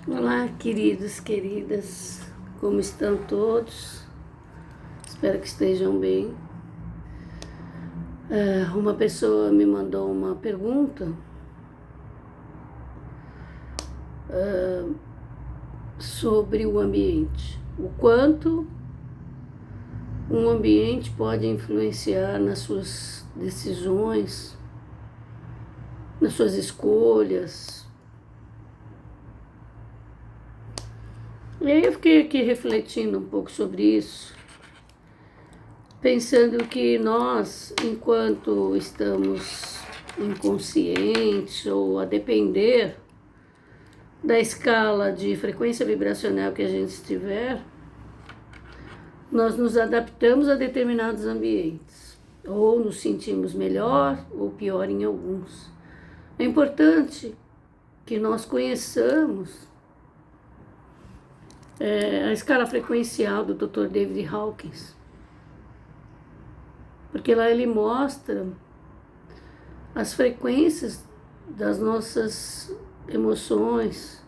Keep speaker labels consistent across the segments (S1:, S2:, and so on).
S1: Olá, queridos, queridas, como estão todos? Espero que estejam bem. Uma pessoa me mandou uma pergunta sobre o ambiente. O quanto um ambiente pode influenciar nas suas decisões, nas suas escolhas. E aí eu fiquei aqui refletindo um pouco sobre isso, pensando que nós, enquanto estamos inconscientes ou a depender da escala de frequência vibracional que a gente estiver, nós nos adaptamos a determinados ambientes, ou nos sentimos melhor ou pior em alguns. É importante que nós conheçamos a escala frequencial do Dr. David Hawkins, porque lá ele mostra as frequências das nossas emoções,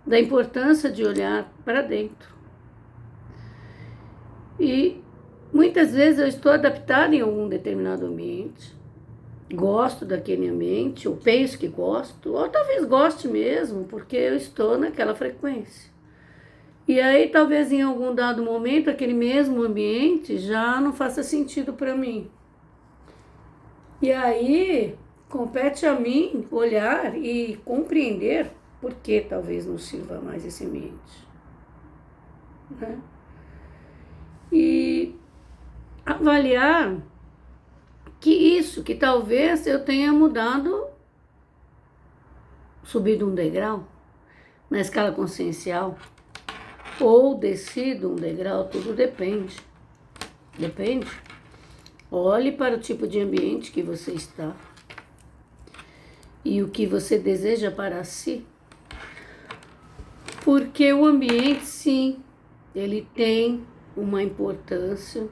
S1: da importância de olhar para dentro. E muitas vezes eu estou adaptada em algum determinado ambiente, gosto daquele ambiente, ou penso que gosto, ou talvez goste mesmo, porque eu estou naquela frequência. E aí talvez em algum dado momento aquele mesmo ambiente já não faça sentido para mim. E aí compete a mim olhar e compreender por que talvez não sirva mais esse ambiente, né? E avaliar que talvez eu tenha mudado, subido um degrau na escala consciencial, ou descido um degrau, tudo depende. Depende. Olhe para o tipo de ambiente que você está e o que você deseja para si. Porque o ambiente, sim, ele tem uma importância.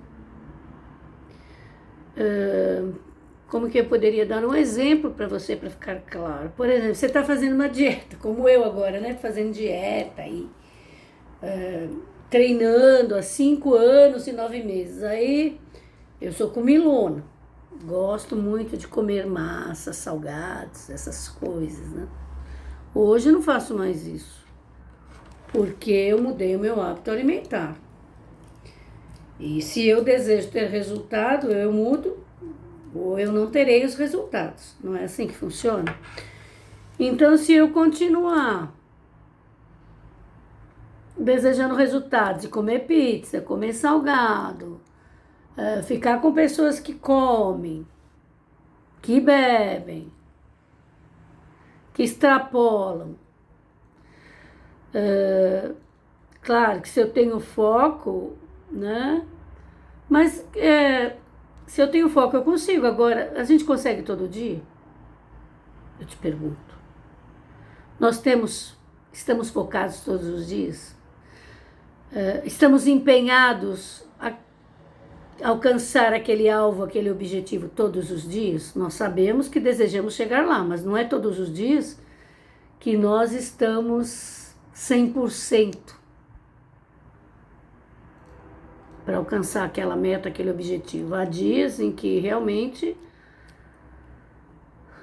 S1: Como que eu poderia dar um exemplo para você, para ficar claro? Por exemplo, você está fazendo uma dieta, como eu agora, né? Fazendo dieta e treinando há 5 anos e 9 meses. Aí eu sou comilona, gosto muito de comer massa, salgados, essas coisas, né? Hoje eu não faço mais isso, porque eu mudei o meu hábito alimentar. E se eu desejo ter resultado, eu mudo, ou eu não terei os resultados. Não é assim que funciona? Então, se eu continuar desejando resultados, de comer pizza, comer salgado, ficar com pessoas que comem, que bebem, que extrapolam. Claro que se eu tenho foco, né? Mas se eu tenho foco, eu consigo. Agora, a gente consegue todo dia? Eu te pergunto. Estamos focados todos os dias? Estamos empenhados a alcançar aquele alvo, aquele objetivo todos os dias? Nós sabemos que desejamos chegar lá, mas não é todos os dias que nós estamos 100% para alcançar aquela meta, aquele objetivo. Há dias em que realmente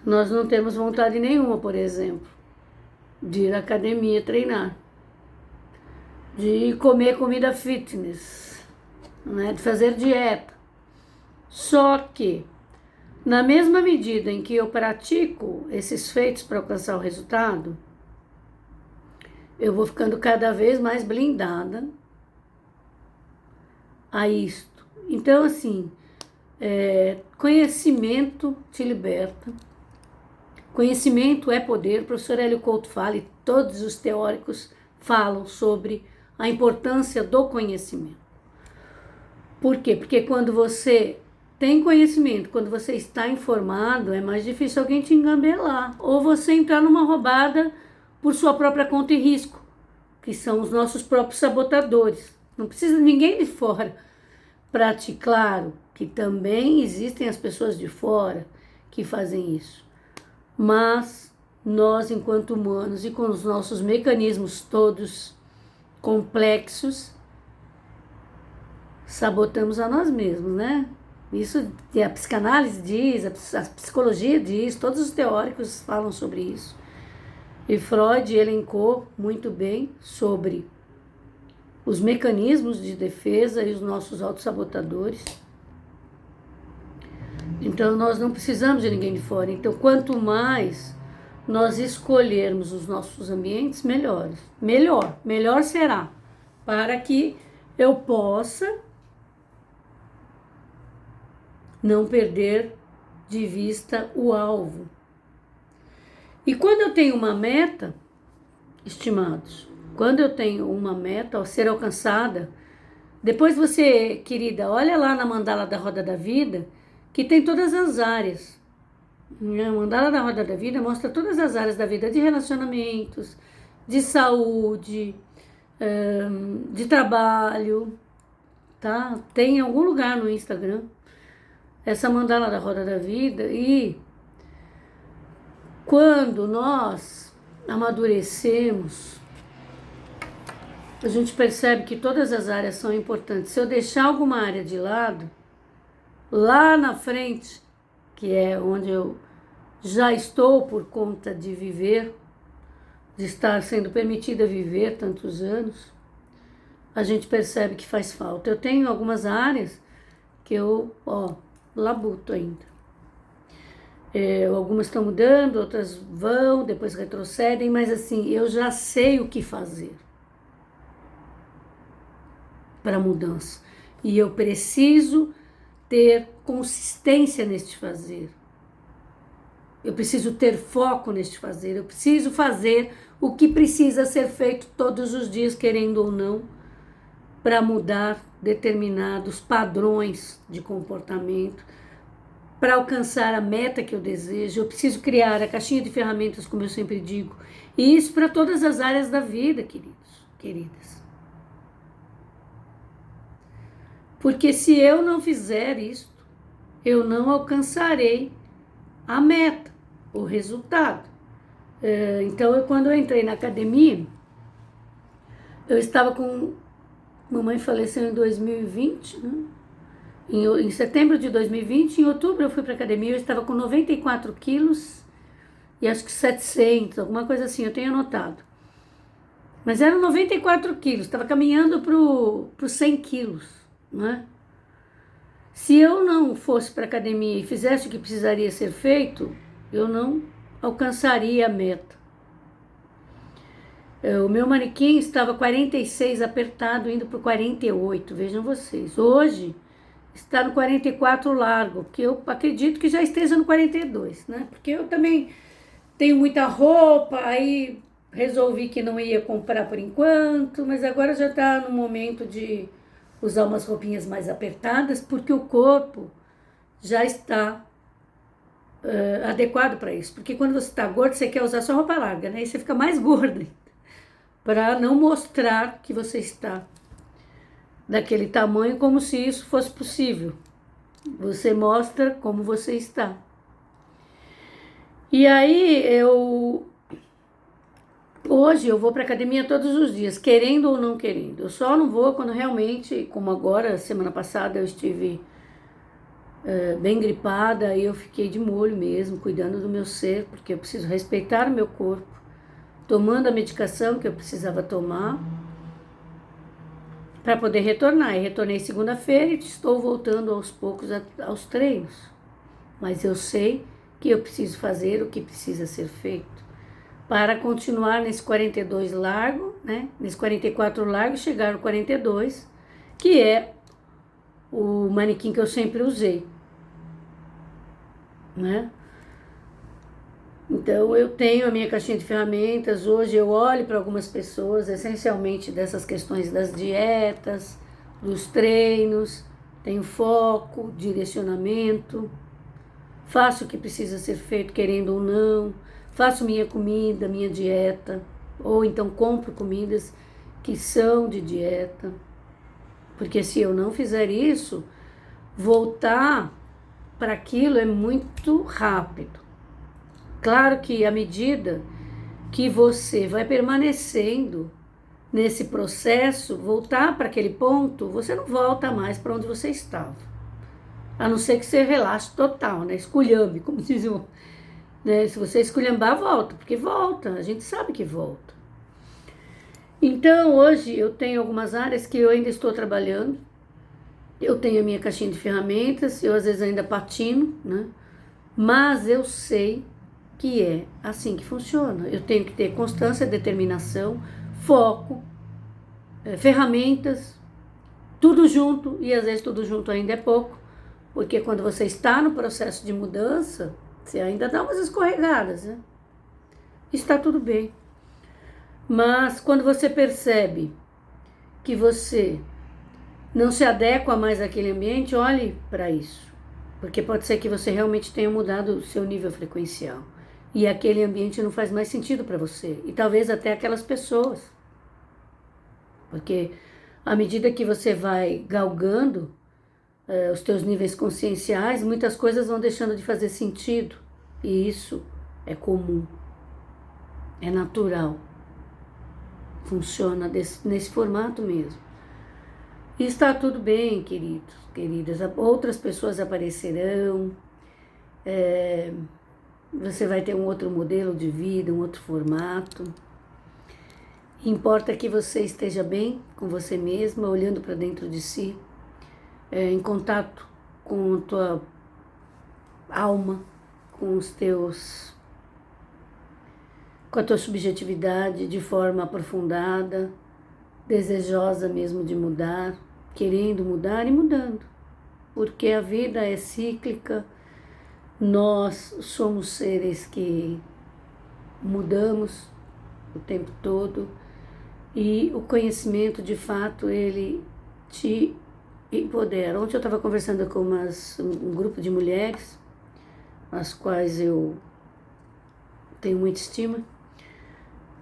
S1: nós não temos vontade nenhuma, por exemplo, de ir à academia treinar, de comer comida fitness, né, de fazer dieta. Só que, na mesma medida em que eu pratico esses feitos para alcançar o resultado, eu vou ficando cada vez mais blindada a isto. Então, assim, conhecimento te liberta. Conhecimento é poder. O professor Hélio Couto fala, e todos os teóricos falam sobre a importância do conhecimento. Por quê? Porque quando você tem conhecimento, quando você está informado, é mais difícil alguém te engambelar. Ou você entrar numa roubada por sua própria conta e risco, que são os nossos próprios sabotadores. Não precisa de ninguém de fora para te, claro, que também existem as pessoas de fora que fazem isso. Mas nós, enquanto humanos, e com os nossos mecanismos todos complexos, sabotamos a nós mesmos, né? Isso a psicanálise diz, a psicologia diz, todos os teóricos falam sobre isso. E Freud elencou muito bem sobre os mecanismos de defesa e os nossos autossabotadores. Então, nós não precisamos de ninguém de fora. Então, quanto mais nós escolhermos os nossos ambientes, melhor será, para que eu possa não perder de vista o alvo. E quando eu tenho uma meta, estimados, quando eu tenho uma meta a ser alcançada, depois você, querida, olha lá na mandala da Roda da Vida, que tem todas as áreas. A mandala da Roda da Vida mostra todas as áreas da vida, de relacionamentos, de saúde, de trabalho, tá? Tem em algum lugar no Instagram essa mandala da Roda da Vida. E quando nós amadurecemos, a gente percebe que todas as áreas são importantes. Se eu deixar alguma área de lado, lá na frente, que é onde eu já estou por conta de viver, de estar sendo permitida viver tantos anos, a gente percebe que faz falta. Eu tenho algumas áreas que eu, labuto ainda. Algumas estão mudando, outras vão, depois retrocedem, mas assim, eu já sei o que fazer para a mudança. E eu preciso ter consistência neste fazer. Eu preciso ter foco neste fazer. Eu preciso fazer o que precisa ser feito todos os dias, querendo ou não, para mudar determinados padrões de comportamento, para alcançar a meta que eu desejo. Eu preciso criar a caixinha de ferramentas, como eu sempre digo, e isso para todas as áreas da vida, queridos, queridas. Porque se eu não fizer isso, eu não alcançarei a meta, o resultado. Então, quando eu entrei na academia, eu estava com... Mamãe faleceu em 2020, né? Em setembro de 2020, em outubro eu fui para a academia, eu estava com 94 quilos e acho que 700, alguma coisa assim, eu tenho anotado. Mas eram 94 quilos, estava caminhando para os 100 quilos, né? Se eu não fosse para a academia e fizesse o que precisaria ser feito, eu não alcançaria a meta. O meu manequim estava 46 apertado, indo para o 48, vejam vocês. Hoje está no 44 largo, que eu acredito que já esteja no 42, né? Porque eu também tenho muita roupa, aí resolvi que não ia comprar por enquanto, mas agora já está no momento de usar umas roupinhas mais apertadas, porque o corpo já está adequado para isso. Porque quando você está gordo, você quer usar só roupa larga, né? E você fica mais gorda, para não mostrar que você está daquele tamanho, como se isso fosse possível. Você mostra como você está. E aí, hoje eu vou para academia todos os dias, querendo ou não querendo. Eu só não vou quando realmente, como agora, semana passada eu estive bem gripada, e eu fiquei de molho mesmo, cuidando do meu ser, porque eu preciso respeitar o meu corpo, tomando a medicação que eu precisava tomar, para poder retornar. E retornei segunda-feira e estou voltando aos poucos aos treinos. Mas eu sei que eu preciso fazer o que precisa ser feito para continuar nesse 42 largo, né? Nesse 44 largo, chegar no 42, que é o manequim que eu sempre usei, né? Então, eu tenho a minha caixinha de ferramentas. Hoje eu olho para algumas pessoas, essencialmente dessas questões das dietas, dos treinos, tenho foco, direcionamento, faço o que precisa ser feito, querendo ou não, faço minha comida, minha dieta, ou então compro comidas que são de dieta, porque se eu não fizer isso, voltar para aquilo é muito rápido. Claro que à medida que você vai permanecendo nesse processo, voltar para aquele ponto, você não volta mais para onde você estava. A não ser que você relaxe total, né? Esculhambe, como diz o... Né? Se você esculhambar, volta, porque volta, a gente sabe que volta. Então, hoje eu tenho algumas áreas que eu ainda estou trabalhando. Eu tenho a minha caixinha de ferramentas, eu às vezes ainda patino, né? Mas eu sei que é assim que funciona. Eu tenho que ter constância, determinação, foco, ferramentas, tudo junto, e às vezes tudo junto ainda é pouco, porque quando você está no processo de mudança, você ainda dá umas escorregadas, né? Está tudo bem. Mas quando você percebe que você não se adequa mais àquele ambiente, olhe para isso. Porque pode ser que você realmente tenha mudado o seu nível frequencial. E aquele ambiente não faz mais sentido para você. E talvez até aquelas pessoas. Porque à medida que você vai galgando os teus níveis conscienciais, muitas coisas vão deixando de fazer sentido. E isso é comum. É natural. Funciona nesse formato mesmo. E está tudo bem, queridos, queridas. Outras pessoas aparecerão. Você vai ter um outro modelo de vida, um outro formato. Importa que você esteja bem com você mesma, olhando para dentro de si, em contato com a tua alma, com a tua subjetividade de forma aprofundada, desejosa mesmo de mudar, querendo mudar e mudando. Porque a vida é cíclica, nós somos seres que mudamos o tempo todo e o conhecimento, de fato, ele te empodera. Ontem eu estava conversando com um grupo de mulheres, as quais eu tenho muita estima,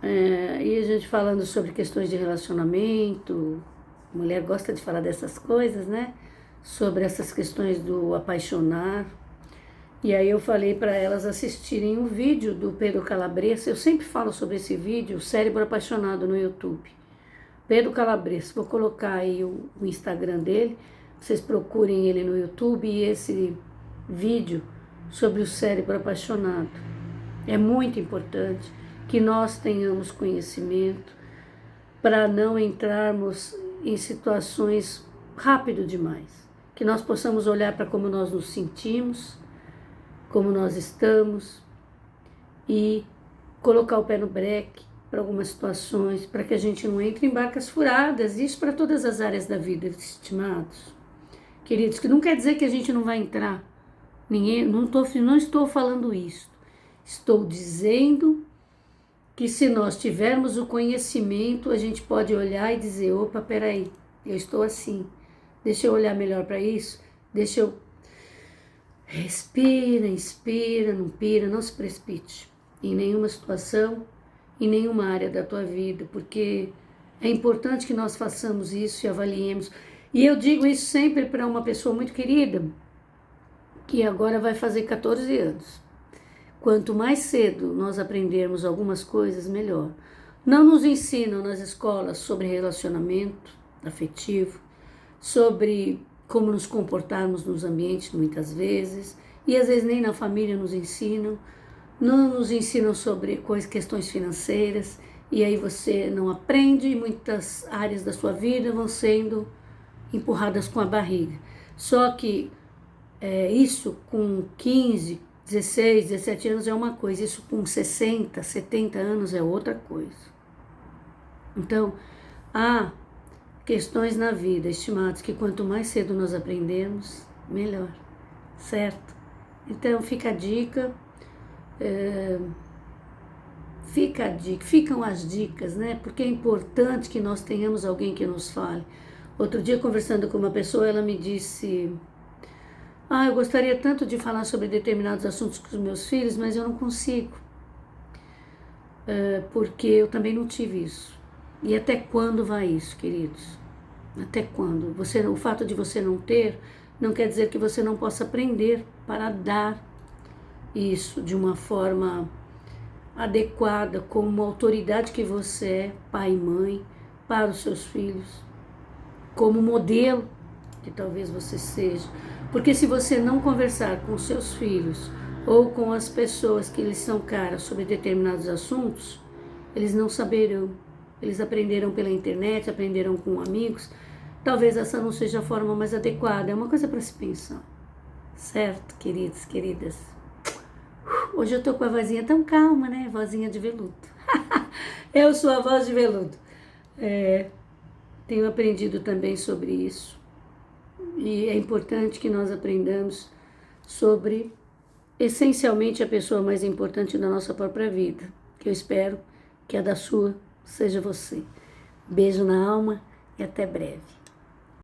S1: e a gente falando sobre questões de relacionamento. Mulher gosta de falar dessas coisas, né? Sobre essas questões do apaixonar. E aí eu falei para elas assistirem um vídeo do Pedro Calabres. Eu sempre falo sobre esse vídeo, o Cérebro Apaixonado, no YouTube. Pedro Calabres, vou colocar aí o Instagram dele, vocês procurem ele no YouTube, e esse vídeo sobre o cérebro apaixonado. É muito importante que nós tenhamos conhecimento para não entrarmos em situações rápido demais. Que nós possamos olhar para como nós nos sentimos, como nós estamos, e colocar o pé no breque para algumas situações, para que a gente não entre em barcas furadas. Isso para todas as áreas da vida, estimados. Queridos, que não quer dizer que a gente não vai entrar. Não estou falando isso. Estou dizendo que se nós tivermos o conhecimento, a gente pode olhar e dizer, opa, peraí, eu estou assim. Deixa eu olhar melhor para isso. Deixa eu... Respira, inspira, não pira, não se precipite em nenhuma situação, em nenhuma área da tua vida, porque é importante que nós façamos isso e avaliemos. E eu digo isso sempre para uma pessoa muito querida, que agora vai fazer 14 anos. Quanto mais cedo nós aprendermos algumas coisas, melhor. Não nos ensinam nas escolas sobre relacionamento afetivo, sobre como nos comportarmos nos ambientes muitas vezes, e às vezes nem na família nos ensinam. Não nos ensinam sobre questões financeiras, e aí você não aprende, e muitas áreas da sua vida vão sendo empurradas com a barriga. Só que isso com 15, 16, 17 anos é uma coisa, isso com 60, 70 anos é outra coisa. Então, há questões na vida, estimados, que quanto mais cedo nós aprendemos, melhor, certo? Então, fica a dica, ficam as dicas, né? Porque é importante que nós tenhamos alguém que nos fale. Outro dia, conversando com uma pessoa, ela me disse, eu gostaria tanto de falar sobre determinados assuntos com os meus filhos, mas eu não consigo, porque eu também não tive isso. E até quando vai isso, queridos? Até quando? O fato de você não ter, não quer dizer que você não possa aprender para dar isso de uma forma adequada, como uma autoridade que você é, pai e mãe, para os seus filhos, como modelo que talvez você seja. Porque se você não conversar com seus filhos ou com as pessoas que eles são caras sobre determinados assuntos, eles não saberão. Eles aprenderam pela internet, aprenderam com amigos. Talvez essa não seja a forma mais adequada. É uma coisa para se pensar. Certo, queridos, queridas? Hoje eu tô com a vozinha tão calma, né? Vozinha de veludo. Eu sou a voz de veludo. Tenho aprendido também sobre isso. E é importante que nós aprendamos sobre, essencialmente, a pessoa mais importante da nossa própria vida. Que eu espero que a da sua seja você. Beijo na alma e até breve.